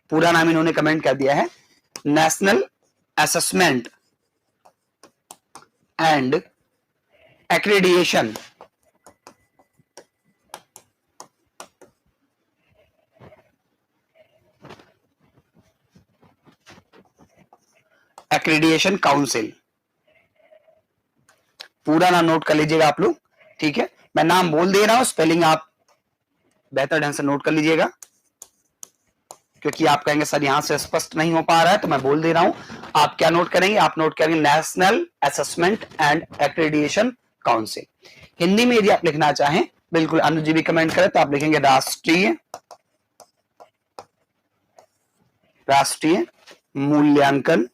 पूरा नाम इन्होंने कमेंट कर दिया है, national assessment and accreditation accreditation council. पूरा नाम नोट कर लीजिएगा आप लोग, ठीक है। मैं नाम बोल दे रहा हूं, स्पेलिंग आप बेहतर ढंग से नोट कर लीजिएगा, क्योंकि आप कहेंगे सर यहां से स्पष्ट नहीं हो पा रहा है, तो मैं बोल दे रहा हूं। आप क्या नोट करेंगे, आप नोट करेंगे national assessment and accreditation council. Hindi में यदि आप लिखना चाहें, बिल्कुल अनुज जी भी कमेंट करें, तो आप लिखेंगे राष्ट्रीय मूल्यांकन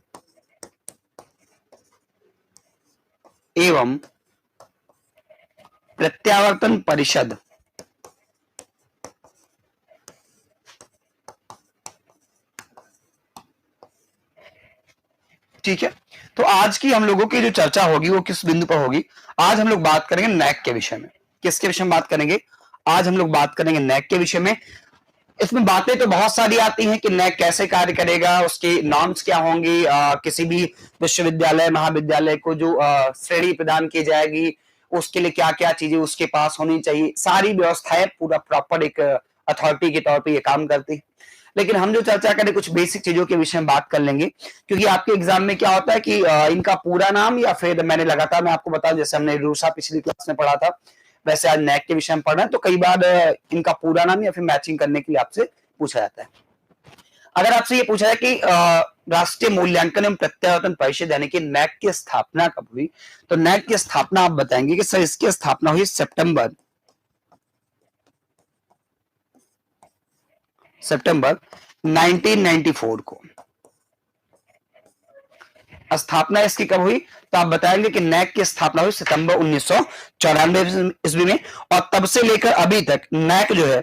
एवं प्रत्यावर्तन परिषद। ठीक है, तो आज की हम लोगों की जो चर्चा होगी वो किस बिंदु पर होगी? आज हम लोग बात करेंगे नैक के विषय में। किसके विषय में बात करेंगे? आज हम लोग बात करेंगे नैक के विषय में। इसमें बातें तो बहुत सारी आती हैं कि नैक कैसे कार्य करेगा, उसके नॉर्म्स क्या होंगी, किसी भी विश्वविद्यालय महाविद्यालय को जो श्रेणी प्रदान की जाएगी उसके लिए क्या क्या चीजें उसके पास होनी चाहिए, सारी व्यवस्थाएं पूरा प्रॉपर एक अथॉरिटी के तौर पर ये काम करती है। लेकिन हम जो चर्चा करें कुछ बेसिक चीजों के विषय में बात कर लेंगे, क्योंकि आपके एग्जाम में क्या होता है कि इनका पूरा नाम या फिर मैंने लगातार मैं आपको बताऊं, जैसे हमने रूसा पिछली क्लास में पढ़ा था, वैसे आज नैक के विषय में पढ़ रहे हैं, तो कई बार इनका पूरा नाम या फिर मैचिंग करने के लिए आपसे पूछा जाता है। अगर आपसे ये पूछा है कि राष्ट्रीय मूल्यांकन एवं प्रत्यावर्तन परिषद यानी कि नैक की स्थापना कब हुई, तो नैक की स्थापना आप बताएंगे कि सर इसकी स्थापना हुई सितंबर 1994 को। स्थापना इसकी कब हुई, तो आप बताएंगे कि नैक की स्थापना हुई सितंबर 1994 ईस्वी में, और तब से लेकर अभी तक नैक जो है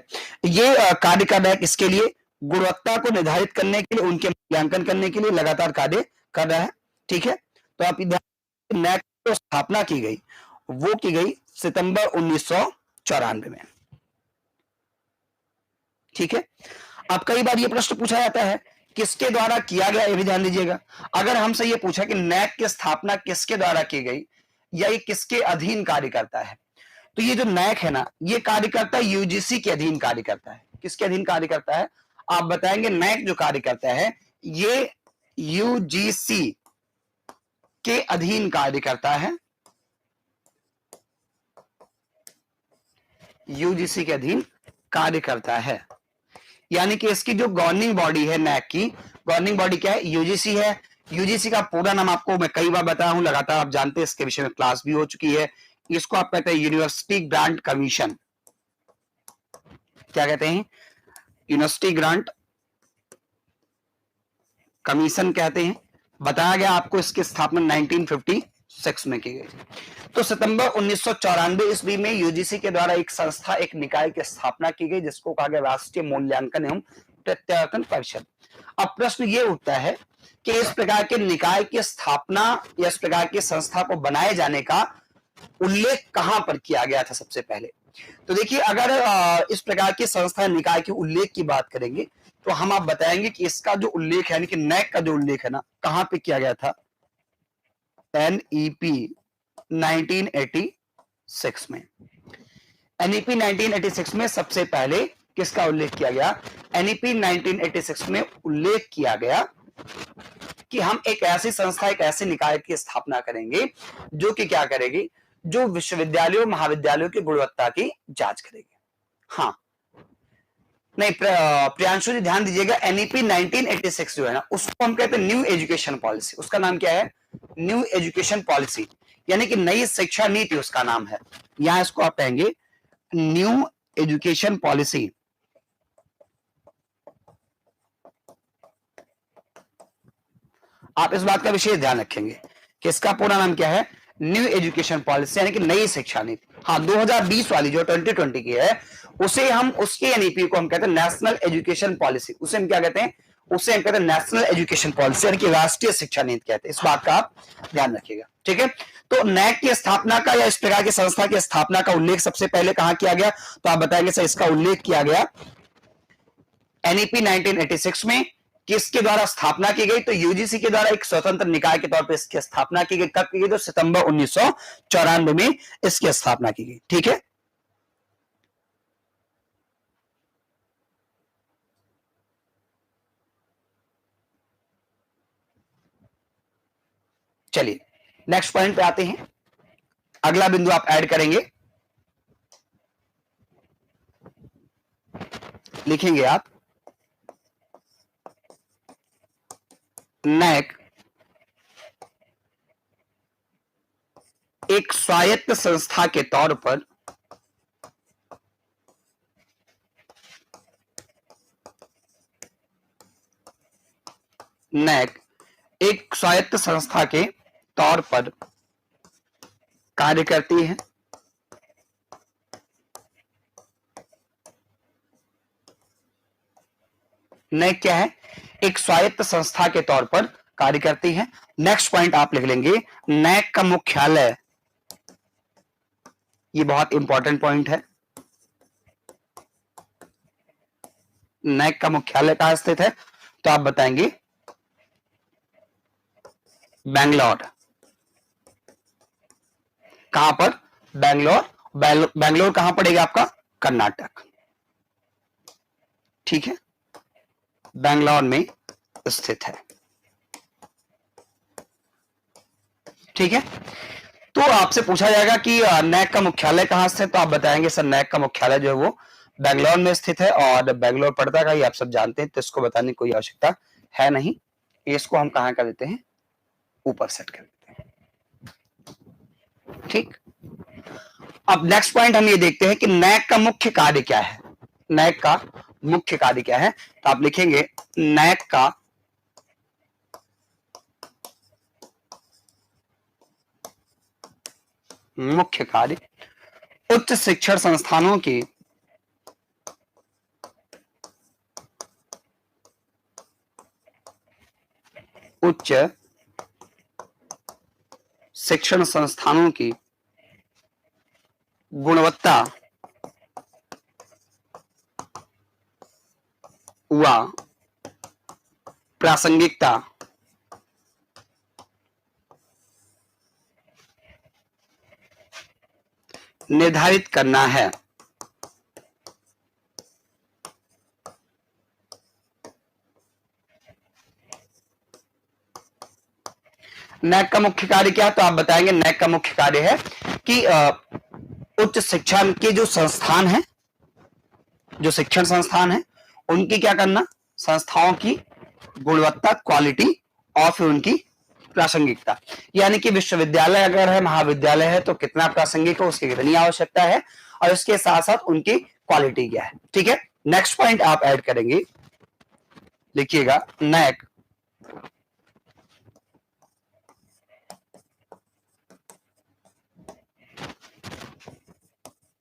ये कार्य कर रहा है किसके लिए? गुणवत्ता को निर्धारित करने के लिए, उनके मूल्यांकन करने के लिए लगातार कार्य कर रहा है। ठीक है, तो आप नैक की स्थापना की गई वो की गई सितंबर 1994 में। ठीक है, अब कई बार ये प्रश्न पूछा जाता है किसके द्वारा किया गया, ये भी ध्यान दीजिएगा। अगर हमसे ये पूछा कि नैक की स्थापना किसके द्वारा की गई या ये किसके अधीन कार्य करता है, तो ये जो नैक है ना, ये कार्य करता है यूजीसी के अधीन कार्य करता है। किसके अधीन कार्य करता है? आप बताएंगे नैक जो कार्य करता है ये यूजीसी के अधीन कार्य करता है, यूजीसी के अधीन कार्य करता है। यानी कि इसकी जो गवर्निंग बॉडी है नैक की, गवर्निंग बॉडी क्या है? यूजीसी है। यूजीसी का पूरा नाम आपको मैं कई बार बताया हूं, लगातार आप जानते हैं, इसके विषय में क्लास भी हो चुकी है। इसको आप कहते हैं यूनिवर्सिटी ग्रांट कमीशन। क्या कहते हैं? यूनिवर्सिटी ग्रांट कमीशन कहते हैं। बताया गया आपको इसकी स्थापना 1956 में की गई। तो सितंबर 1994 ईस्वी में यूजीसी के द्वारा एक संस्था, एक निकाय की स्थापना की गई जिसको कहा गया राष्ट्रीय मूल्यांकन एवं प्रत्यावर्तन परिषद। अब प्रश्न ये उठता है कि इस प्रकार के निकाय की स्थापना या इस प्रकार की संस्था को बनाए जाने का उल्लेख कहां पर किया गया था सबसे पहले? तो देखिए, अगर इस प्रकार की संस्था निकाय के उल्लेख की बात करेंगे तो हम आप बताएंगे कि इसका जो उल्लेख है, यानी कि नैक का जो उल्लेख है ना, कहां पे किया गया था? एनईपी 1986 में। एनईपी 1986 में सबसे पहले किसका उल्लेख किया गया? एनईपी 1986 में उल्लेख किया गया कि हम एक ऐसी संस्था, एक ऐसे निकाय की स्थापना करेंगे जो कि क्या करेगी? जो विश्वविद्यालयों महाविद्यालयों की गुणवत्ता की जांच करेगी। हाँ, नहीं प्रियांशु जी ध्यान दीजिएगा, एनईपी 1986 जो है ना, उसको हम कहते हैं न्यू एजुकेशन पॉलिसी। उसका नाम क्या है? न्यू एजुकेशन पॉलिसी, यानी कि नई शिक्षा नीति उसका नाम है। यहां इसको आप कहेंगे न्यू एजुकेशन पॉलिसी। आप इस बात का विशेष ध्यान रखेंगे कि इसका पूरा नाम क्या है? न्यू एजुकेशन पॉलिसी, यानी कि नई शिक्षा नीति। हाँ, 2020 वाली जो 2020 की है, उसे हम, उसके एनईपी को हम कहते हैं नेशनल एजुकेशन पॉलिसी। उसे हम क्या कहते हैं? उसे हम कहते हैं नेशनल एजुकेशन पॉलिसी, यानी कि राष्ट्रीय शिक्षा नीति कहते हैं। इस बात का आप ध्यान रखिएगा। ठीक है, तो नैक की स्थापना का या इस प्रकार की संस्था की स्थापना का उल्लेख सबसे पहले कहां किया गया? तो आप बताएंगे सर इसका उल्लेख किया गया एनईपी 1986 में, किसके द्वारा स्थापना की गई? तो यूजीसी के द्वारा एक स्वतंत्र निकाय के तौर पर इसकी स्थापना की गई। कब की गई? तो सितंबर 1994 में इसकी स्थापना की गई। ठीक है, चलिए नेक्स्ट पॉइंट पे आते हैं। अगला बिंदु आप ऐड करेंगे, लिखेंगे आप नैक एक स्वायत्त संस्था के तौर पर नैक एक स्वायत्त संस्था के तौर पर कार्य करती है। नैक क्या है? एक स्वायत्त संस्था के तौर पर कार्य करती है। नेक्स्ट पॉइंट आप लिख लेंगे, नैक का मुख्यालय, ये बहुत इंपॉर्टेंट पॉइंट है, नैक का मुख्यालय कहां स्थित है? तो आप बताएंगे बैंगलोर। कहां पर? बैंगलोर। बैंगलोर कहां पड़ेगा आपका? कर्नाटक। ठीक है, बैंगलोर में स्थित है। ठीक है, तो आपसे पूछा जाएगा कि नैक का मुख्यालय कहां स्थित है, तो आप बताएंगे सर नैक का मुख्यालय जो है वो बैंगलोर में स्थित है, और बैंगलोर पड़ता का ये आप सब जानते हैं, तो इसको बताने की कोई आवश्यकता है नहीं। इसको हम कहां कर देते हैं? ऊपर सेट कर देते हैं। ठीक, अब नेक्स्ट पॉइंट हम ये देखते हैं कि नैक का मुख्य कार्य क्या है। नैक का मुख्य कार्य क्या है? तो आप लिखेंगे नैक का मुख्य कार्य उच्च शिक्षण संस्थानों की उच्च शिक्षण संस्थानों की गुणवत्ता व प्रासंगिकता निर्धारित करना है। नैक का मुख्य कार्य क्या है? तो आप बताएंगे नैक का मुख्य कार्य है कि उच्च शिक्षा के जो संस्थान है, जो शिक्षण संस्थान है, उनकी क्या करना? संस्थाओं की गुणवत्ता, क्वालिटी, और फिर उनकी प्रासंगिकता, यानी कि विश्वविद्यालय अगर है, महाविद्यालय है, तो कितना प्रासंगिक है, उसकी कितनी आवश्यकता है, और इसके साथ साथ उनकी क्वालिटी क्या है। ठीक है, नेक्स्ट पॉइंट आप ऐड करेंगे, लिखिएगा नैक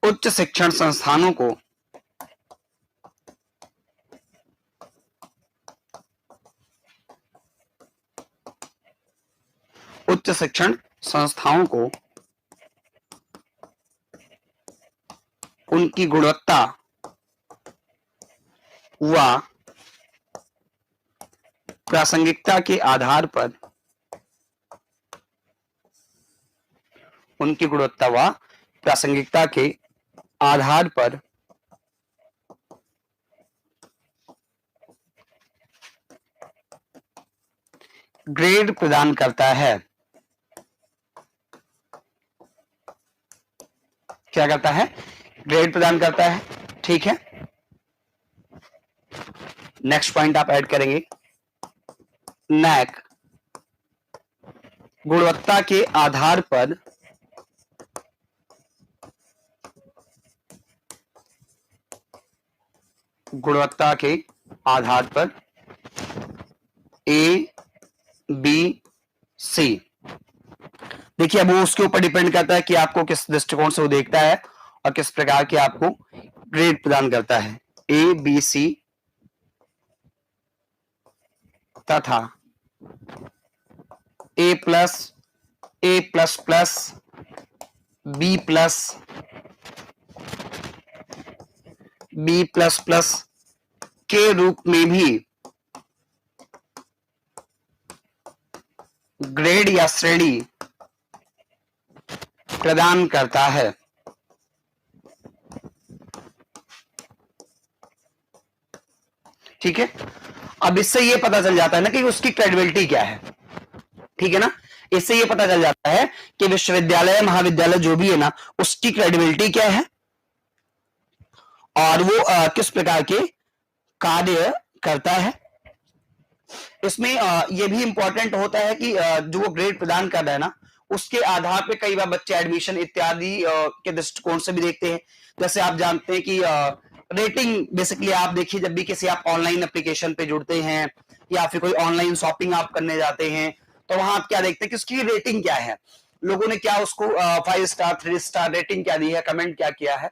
उच्च शिक्षण संस्थानों को उच्च शिक्षण संस्थाओं को उनकी गुणवत्ता व प्रासंगिकता के आधार पर, उनकी गुणवत्ता व प्रासंगिकता के आधार पर ग्रेड प्रदान करता है। क्या करता है? ग्रेड प्रदान करता है। ठीक है, नेक्स्ट पॉइंट आप ऐड करेंगे, नैक गुणवत्ता के आधार पर गुणवत्ता के आधार पर ए बी सी, देखिए अब वो उसके ऊपर डिपेंड करता है कि आपको किस दृष्टिकोण से वो देखता है और किस प्रकार के आपको ग्रेड प्रदान करता है। ए बी सी तथा ए प्लस प्लस बी प्लस के रूप में भी ग्रेड या श्रेणी प्रदान करता है। ठीक है, अब इससे ये पता चल जाता है ना कि उसकी क्रेडिबिलिटी क्या है। ठीक है ना, इससे ये पता चल जाता है कि विश्वविद्यालय महाविद्यालय जो भी है ना, उसकी क्रेडिबिलिटी क्या है और वो किस प्रकार के कार्य करता है। इसमें ये भी इंपॉर्टेंट होता है कि जो वो ग्रेड प्रदान कर रहा है ना, उसके आधार पे कई बार बच्चे एडमिशन इत्यादि के दृष्टिकोण से भी देखते हैं। जैसे आप जानते हैं कि रेटिंग बेसिकली आप देखिए, जब भी किसी आप ऑनलाइन एप्लीकेशन पे जुड़ते हैं या फिर कोई ऑनलाइन शॉपिंग आप करने जाते हैं, तो वहां आप क्या देखते हैं कि उसकी रेटिंग क्या है, लोगों ने क्या उसको 5 स्टार 3 स्टार रेटिंग क्या दी है, कमेंट क्या किया है,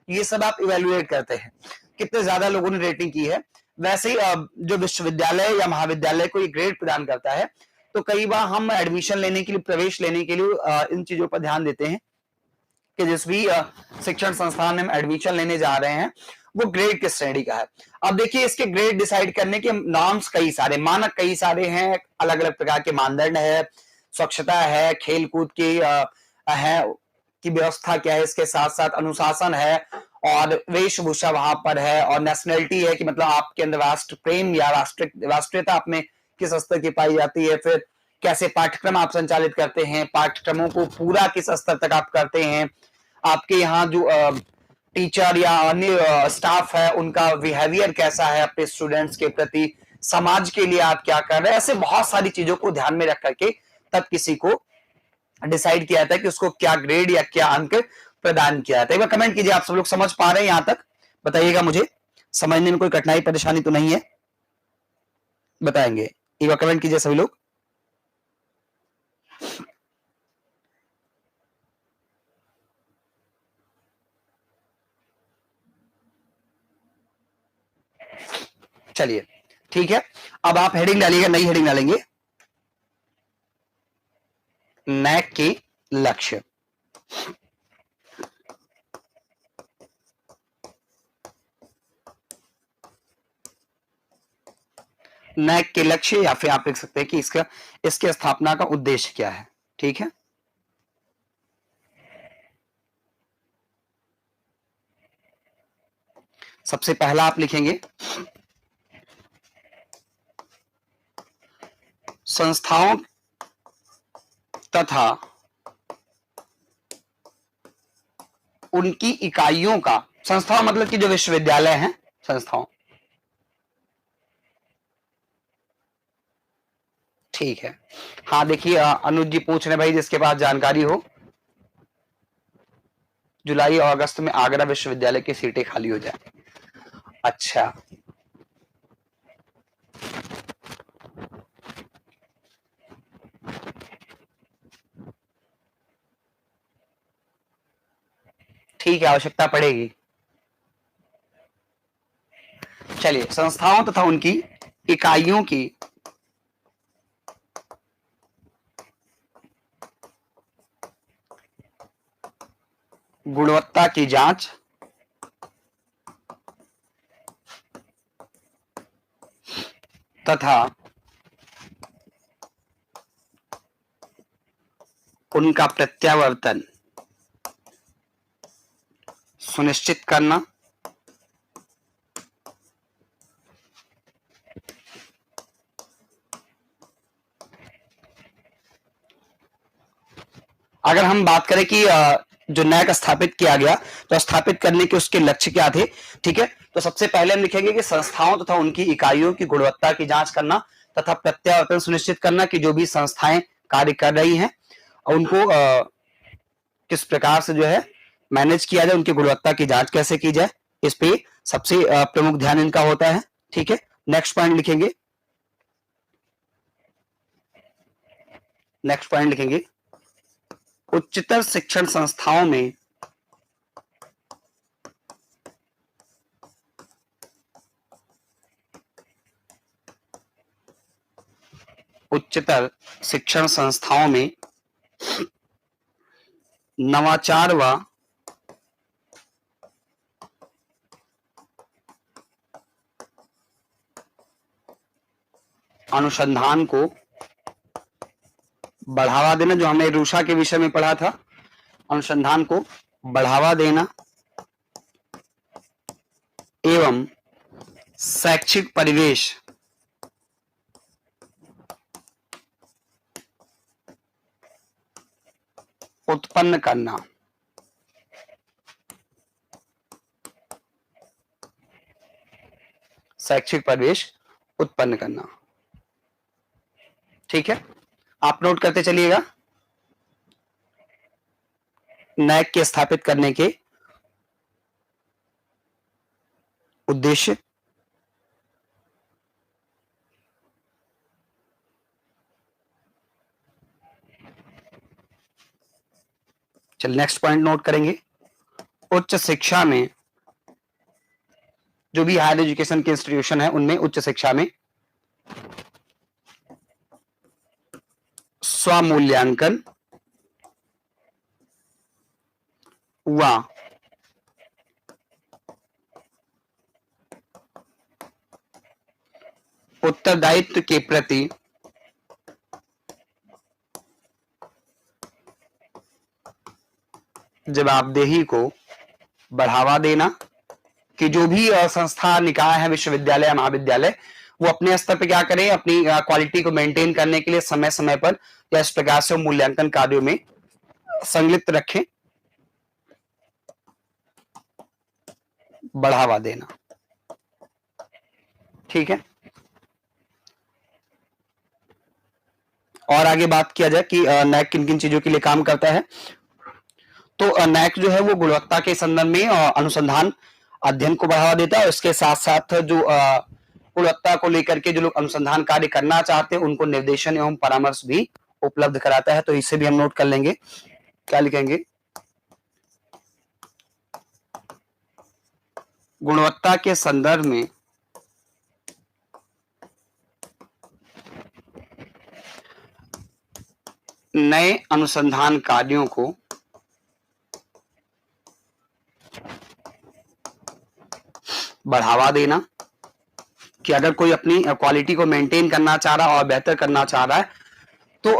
ये सब आप इवेल्युएट करते हैं, कितने ज्यादा लोगों ने रेटिंग की है। वैसे ही जो विश्वविद्यालय या महाविद्यालय को ये ग्रेड प्रदान करता है, तो कई बार हम एडमिशन लेने के लिए, प्रवेश लेने के लिए इन चीजों पर ध्यान देते हैं कि जिस भी शिक्षण संस्थान में हम एडमिशन लेने जा रहे हैं वो ग्रेड किस श्रेणी का है। अब देखिए, इसके ग्रेड डिसाइड करने के नॉर्म्स कई सारे, मानक कई सारे हैं, अलग अलग प्रकार के मानदंड है, स्वच्छता है, खेल कूद की है की व्यवस्था क्या है, इसके साथ साथ अनुशासन है और वेशभूषा वहां पर है, और नेशनलिटी है कि मतलब आपके अंदर राष्ट्र प्रेम या राष्ट्रीयता आप में किस स्तर की पाई जाती है, फिर कैसे पाठ्यक्रम आप संचालित करते हैं, पाठ्यक्रमों को पूरा किस स्तर तक आप करते हैं, आपके यहाँ जो टीचर या अन्य स्टाफ है उनका बिहेवियर कैसा है अपने स्टूडेंट्स के प्रति, समाज के लिए आप क्या कर रहे हैं, ऐसे बहुत सारी चीजों को ध्यान में रख करके तब किसी को डिसाइड किया जाता है कि उसको क्या ग्रेड या क्या अंक प्रदान किया जाता है। एक बार कमेंट कीजिए, आप सब लोग समझ पा रहे हैं यहां तक, बताइएगा मुझे, समझने में कोई कठिनाई परेशानी तो नहीं है, बताएंगे, एक बार कमेंट कीजिए सभी लोग। चलिए ठीक है, अब आप हेडिंग डालिएगा, नई हेडिंग डालेंगे, नैक के लक्ष्य। नैक के लक्ष्य, या फिर आप लिख सकते हैं कि इसका, इसके स्थापना का उद्देश्य क्या है। ठीक है, सबसे पहला आप लिखेंगे संस्थाओं तथा उनकी इकाइयों का, संस्थाओं मतलब कि जो विश्वविद्यालय हैं, संस्थाओं, ठीक है। हाँ देखिए, अनुज जी पूछ रहे भाई जिसके पास जानकारी हो, जुलाई और अगस्त में आगरा विश्वविद्यालय की सीटें खाली हो जाए। अच्छा, ठीक है, आवश्यकता पड़ेगी। चलिए, संस्थाओं तथा उनकी इकाइयों की गुणवत्ता की जांच तथा उनका प्रत्यावर्तन सुनिश्चित करना, अगर हम बात करें कि जो नैक स्थापित किया गया, तो स्थापित करने के उसके लक्ष्य क्या थे। ठीक है, तो सबसे पहले हम लिखेंगे कि संस्थाओं तथा उनकी इकाइयों की गुणवत्ता की जांच करना तथा प्रत्यावर्तन सुनिश्चित करना कि जो भी संस्थाएं कार्य कर रही हैं उनको किस प्रकार से जो है मैनेज किया जाए, उनकी गुणवत्ता की जांच कैसे की जाए, इस पे सबसे प्रमुख ध्यान इनका होता है। ठीक है, नेक्स्ट पॉइंट लिखेंगे, नेक्स्ट पॉइंट लिखेंगे उच्चतर शिक्षण संस्थाओं में उच्चतर शिक्षण संस्थाओं में नवाचार व अनुसंधान को बढ़ावा देना, जो हमने रूषा के विषय में पढ़ा था, अनुसंधान को बढ़ावा देना एवं शैक्षिक परिवेश उत्पन्न करना। शैक्षिक परिवेश उत्पन्न करना। ठीक है, आप नोट करते चलिएगा। नैक के स्थापित करने के उद्देश्य, चल नेक्स्ट पॉइंट नोट करेंगे। उच्च शिक्षा में, जो भी हायर एजुकेशन के इंस्टीट्यूशन है उनमें उच्च शिक्षा में स्वमूल्यांकन व उत्तरदायित्व के प्रति जवाबदेही को बढ़ावा देना, कि जो भी संस्था निकाय है, विश्वविद्यालय महाविद्यालय, वो अपने स्तर पर क्या करें, अपनी क्वालिटी को मेंटेन करने के लिए समय समय पर या इस प्रकार से मूल्यांकन कार्यों में संलिप्त रखें। बढ़ावा देना। ठीक है, और आगे बात किया जाए कि नैक किन किन चीजों के लिए काम करता है। तो नैक जो है वो गुणवत्ता के संदर्भ में अनुसंधान अध्ययन को बढ़ावा देता है, और इसके साथ साथ जो गुणवत्ता को लेकर के जो लोग अनुसंधान कार्य करना चाहते हैं उनको निर्देशन एवं परामर्श भी उपलब्ध कराता है। तो इसे भी हम नोट कर लेंगे। क्या लिखेंगे, गुणवत्ता के संदर्भ में नए अनुसंधान कार्यों को बढ़ावा देना, कि अगर कोई अपनी क्वालिटी को मेंटेन करना चाह रहा है और बेहतर करना चाह रहा है, तो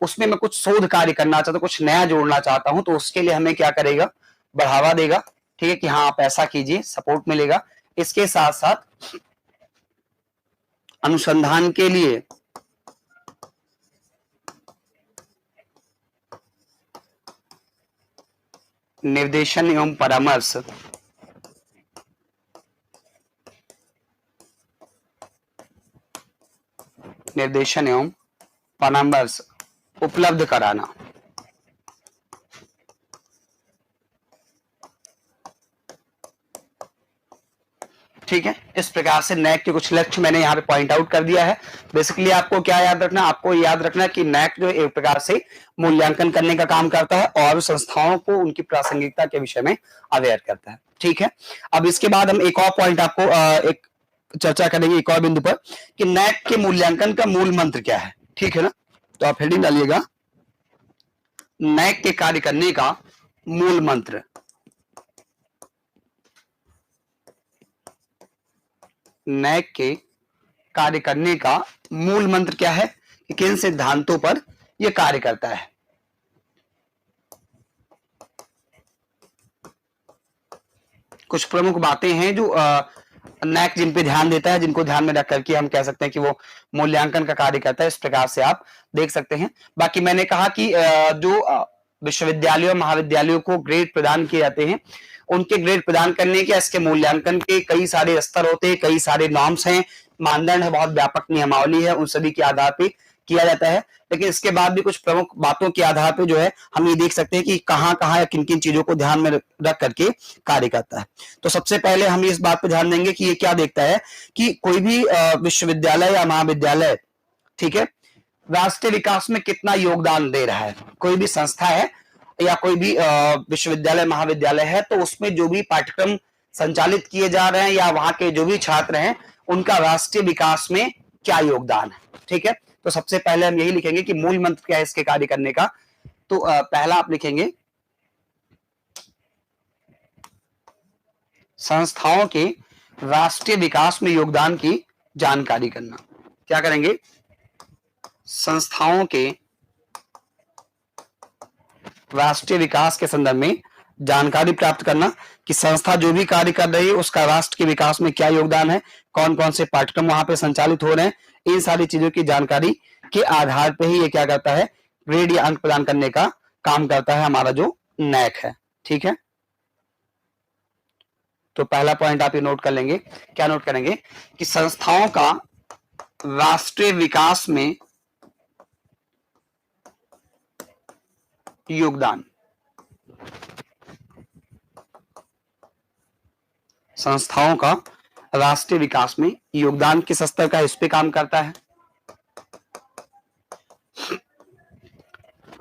उसमें मैं कुछ शोध कार्य करना चाहता हूँ, कुछ नया जोड़ना चाहता हूं, तो उसके लिए हमें क्या करेगा, बढ़ावा देगा। ठीक है, कि हाँ आप ऐसा कीजिए, सपोर्ट मिलेगा। इसके साथ साथ अनुसंधान के लिए निर्देशन एवं परामर्श उपलब्ध कराना। ठीक है, इस प्रकार से नैक के कुछ लक्ष्य मैंने यहाँ पे पॉइंट आउट कर दिया है। बेसिकली आपको क्या याद रखना, आपको याद रखना कि नैक जो एक प्रकार से मूल्यांकन करने का काम करता है और संस्थाओं को उनकी प्रासंगिकता के विषय में अवेयर करता है। ठीक है, अब इसके बाद हम एक और पॉइंट आपको एक चर्चा करेंगे एक और बिंदु पर, कि नैक के मूल्यांकन का मूल मंत्र क्या है। ठीक है ना, तो आप हेडिंग डालिएगा, नैक के कार्य करने का मूल मंत्र। नैक के कार्य करने का मूल मंत्र क्या है, कि किन सिद्धांतों पर यह कार्य करता है। कुछ प्रमुख बातें हैं जो नैक जिन पे ध्यान देता है, जिनको ध्यान में रख करके हम कह सकते हैं कि वो मूल्यांकन का कार्य करता है। इस प्रकार से आप देख सकते हैं। बाकी मैंने कहा कि जो विश्वविद्यालयों महाविद्यालयों को ग्रेड प्रदान किए जाते हैं, उनके ग्रेड प्रदान करने के, इसके मूल्यांकन के कई सारे स्तर होते हैं, कई सारे नॉर्म्स हैं, मानदंड है, बहुत व्यापक नियमावली है, उन सभी के आधार पर किया जाता है। लेकिन इसके बाद भी कुछ प्रमुख बातों के आधार पर जो है हम ये देख सकते हैं कि कहां कहां या किन किन चीजों को ध्यान में रख करके कार्य करता है। तो सबसे पहले हम इस बात पर ध्यान देंगे कि ये क्या देखता है कि कोई भी विश्वविद्यालय या महाविद्यालय, ठीक है, राष्ट्रीय विकास में कितना योगदान दे रहा है। कोई भी संस्था है या कोई भी विश्वविद्यालय महाविद्यालय है, तो उसमें जो भी पाठ्यक्रम संचालित किए जा रहे हैं या वहां के जो भी छात्र हैं, उनका राष्ट्रीय विकास में क्या योगदान है। ठीक है, तो सबसे पहले हम यही लिखेंगे कि मूल मंत्र क्या है इसके कार्य करने का। तो पहला आप लिखेंगे, संस्थाओं के राष्ट्रीय विकास में योगदान की जानकारी करना। क्या करेंगे, संस्थाओं के राष्ट्रीय विकास के संदर्भ में जानकारी प्राप्त करना कि संस्था जो भी कार्य कर रही है उसका राष्ट्र के विकास में क्या योगदान है, कौन कौन से पाठ्यक्रम वहां पे संचालित हो रहे हैं, इन सारी चीजों की जानकारी के आधार पर ही ये क्या करता है, ग्रेड या अंक प्रदान करने का काम करता है हमारा जो नैक है। ठीक है, तो पहला पॉइंट आप ये नोट कर लेंगे, क्या नोट करेंगे कि संस्थाओं का राष्ट्रीय विकास में योगदान, संस्थाओं का राष्ट्रीय विकास में योगदान किस स्तर का इस पे काम करता है।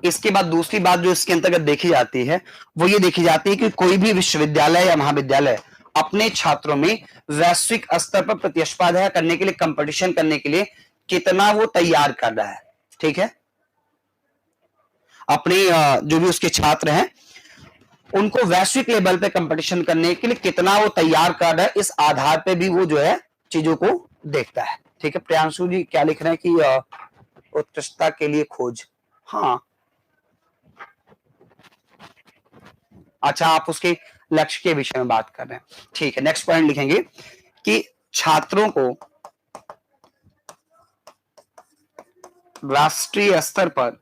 इसके बाद दूसरी बात जो इसके अंतर्गत देखी जाती है वो ये देखी जाती है कि कोई भी विश्वविद्यालय या महाविद्यालय अपने छात्रों में वैश्विक स्तर पर प्रतिस्पर्धा करने के लिए, कंपटीशन करने के लिए कितना वो तैयार कर रहा है। ठीक है, अपने जो भी उसके छात्र हैं उनको वैश्विक लेवल पे कंपटीशन करने के लिए कितना वो तैयार कर रहा है, इस आधार पे भी वो जो है चीजों को देखता है। ठीक है, प्रियांशु जी क्या लिख रहे हैं कि उत्कृष्टता के लिए खोज, हाँ अच्छा आप उसके लक्ष्य के विषय में बात कर रहे हैं। ठीक है, नेक्स्ट पॉइंट लिखेंगे कि छात्रों को राष्ट्रीय स्तर पर,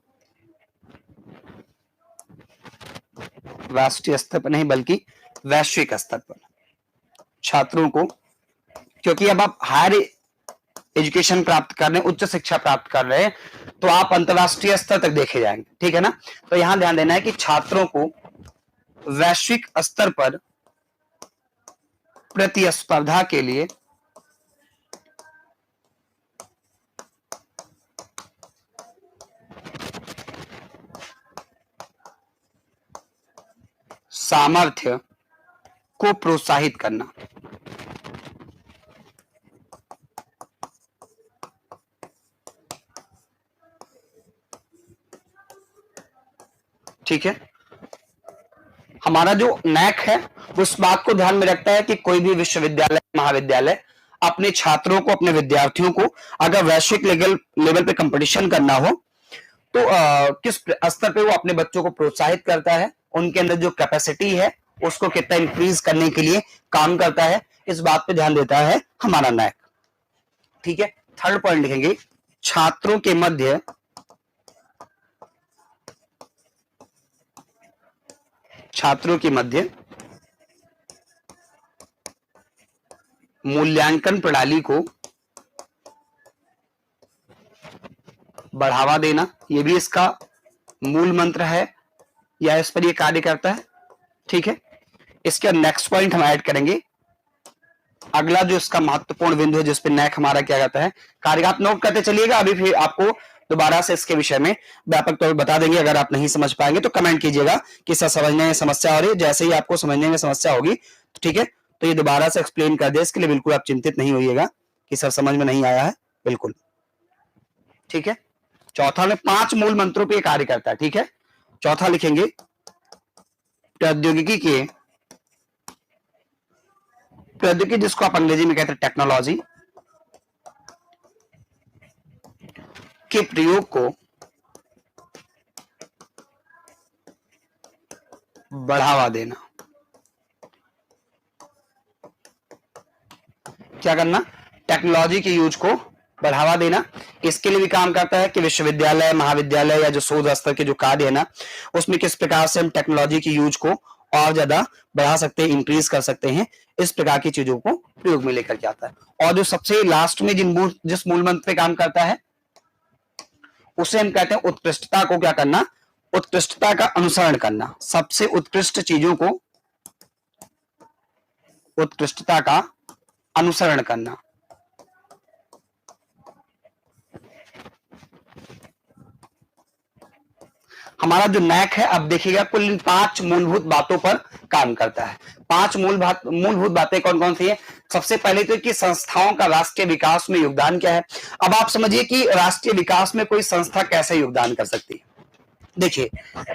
राष्ट्रीय स्तर पर नहीं बल्कि वैश्विक स्तर पर छात्रों को, क्योंकि अब आप हायर एजुकेशन प्राप्त कर रहे हैं, उच्च शिक्षा प्राप्त कर रहे हैं, तो आप अंतरराष्ट्रीय स्तर तक देखे जाएंगे। ठीक है ना, तो यहां ध्यान देना है कि छात्रों को वैश्विक स्तर पर प्रतिस्पर्धा के लिए सामर्थ्य को प्रोत्साहित करना। ठीक है, हमारा जो नैक है वो इस बात को ध्यान में रखता है कि कोई भी विश्वविद्यालय महाविद्यालय अपने छात्रों को, अपने विद्यार्थियों को अगर वैश्विक लेवल पे कंपटीशन करना हो तो किस स्तर पे वो अपने बच्चों को प्रोत्साहित करता है, उनके अंदर जो कैपेसिटी है उसको कितना इंक्रीज करने के लिए काम करता है, इस बात पे ध्यान देता है हमारा नैक। ठीक है, थर्ड पॉइंट लिखेंगे छात्रों के मध्य मूल्यांकन प्रणाली को बढ़ावा देना, यह भी इसका मूल मंत्र है या इस पर यह कार्य करता है। ठीक है, इसके नेक्स्ट पॉइंट हम ऐड करेंगे, अगला जो इसका महत्वपूर्ण बिंदु है जिस पे नैक हमारा क्या कहता है कार्य, आप नोट करते चलिएगा, अभी फिर आपको दोबारा से इसके विषय में व्यापक तौर पर बता देंगे। अगर आप नहीं समझ पाएंगे तो कमेंट कीजिएगा कि सर समझने में समस्या हो रही है, जैसे ही आपको समझने में समस्या होगी तो ठीक है, तो ये दोबारा से एक्सप्लेन कर दे, इसके लिए बिल्कुल आप चिंतित नहीं होइएगा कि सर समझ में नहीं आया है, बिल्कुल। ठीक है, चौथा में 5 मूल मंत्रों पे कार्य करता है। ठीक है, चौथा लिखेंगे प्रौद्योगिकी जिसको आप अंग्रेजी में कहते हैं टेक्नोलॉजी के प्रयोग को बढ़ावा देना। क्या करना, टेक्नोलॉजी के यूज को बढ़ावा देना। इसके लिए भी काम करता है कि विश्वविद्यालय महाविद्यालय या जो शोध स्तर के जो कार्य है ना उसमें किस प्रकार से हम टेक्नोलॉजी की यूज को और ज्यादा बढ़ा सकते हैं, इंक्रीज कर सकते हैं, इस प्रकार की चीजों को प्रयोग में लेकर के आता है। और जो सबसे लास्ट में जिस मूल मंत्र पे काम करता है उसे हम कहते हैं उत्कृष्टता को क्या करना, उत्कृष्टता का अनुसरण करना, सबसे उत्कृष्ट चीजों को उत्कृष्टता का अनुसरण करना। हमारा जो नैक है अब देखिएगा कुल इन 5 मूलभूत बातों पर काम करता है। 5 मूलभूत बातें कौन कौन सी है। सबसे पहले तो कि संस्थाओं का राष्ट्रीय विकास में योगदान क्या है। अब आप समझिए कि राष्ट्रीय विकास में कोई संस्था कैसे योगदान कर सकती है। देखिए,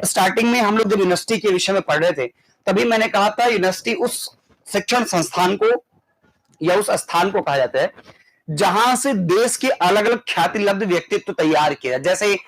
स्टार्टिंग में हम लोग जब यूनिवर्सिटी के विषय में पढ़ रहे थे तभी मैंने कहा था यूनिवर्सिटी उस शिक्षण संस्थान को या उस स्थान को कहा जाता है जहां से देश के अलग अलग ख्याति लब्ध व्यक्तित्व तैयार किया। जैसे